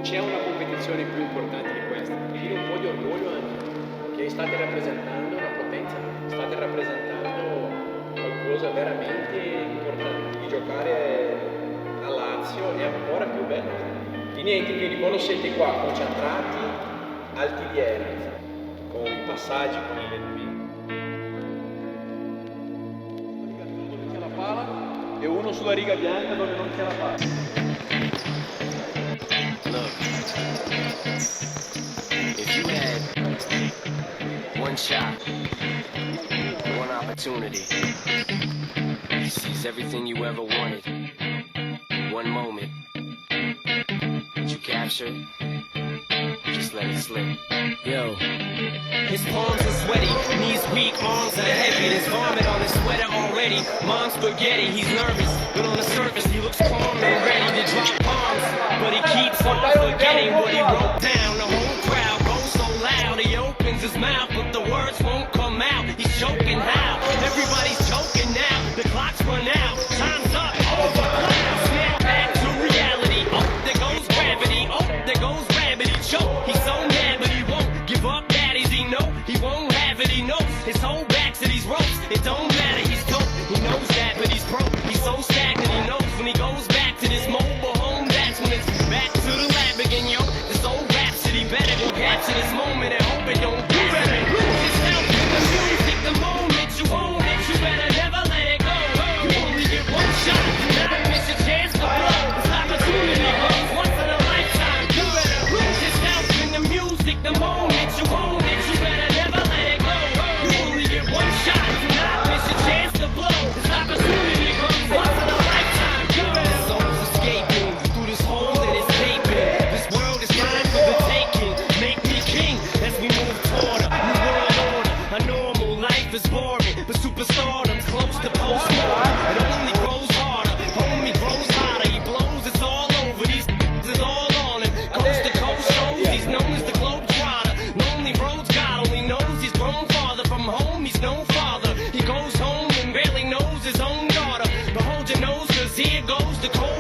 c'è una competizione più importante di questa. Quindi un po' di orgoglio anche, che state rappresentando una potenza, state rappresentando qualcosa veramente importante. Di giocare a Lazio è ancora più bello. E niente, quindi quando siete qua concentrati, alti di aria, con i passaggi, con i allenamenti. Dove c'è la pala e uno sulla riga bianca dove non c'è la pala. Look, if you had one shot, one opportunity to seize everything you ever wanted, one moment, did you capture it? Just let it slip. Yo. His palms are sweaty, knees weak, arms are heavy. There's vomit on his sweater already. Mom's spaghetti, he's nervous, but on the surface he looks calm and ready to drop bombs. But he keeps on forgetting what he wrote down. The whole crowd goes so loud, he opens his mouth, but the words won't come out. He's choking how? Everybody's choking now. The clock's run out, time's up. Snap back to reality. Oh, there goes gravity. Oh, there goes gravity. Choke. He's so mad, but he won't give up. Daddies, he know he won't have it. He knows his whole back to these ropes. It don't matter. He's dope. He knows that, but he's broke. He's so stagnant. He knows when he goes back to this mobile home. That's when it's back to the lab again, yo. This old rhapsody better go capture this moment and hope it don't get better. Lose yourself in the music, the moment you own it. You better never let it go. You only get one shot. Never miss a chance to blow. This opportunity comes once in a lifetime. You better lose yourself in the music, the moment you own it. You better never let it go. You only get one shot. Do not miss a chance to blow. This opportunity comes once in a lifetime. You better. Soul's escaping through this hole that is gaping. This world is mine for the taking. Make me king as we move toward a new world order. A normal life is boring, but superstardom's close to postmortem. It only grows harder. Homie grows hotter. He blows. It's all over. These is all on him. Coast to coast shows. He's known as the globetrotter. Lonely roads. God only knows he's grown farther from home. He's no father. He goes home and barely knows his own daughter. But hold your nose, 'cause here goes the cold.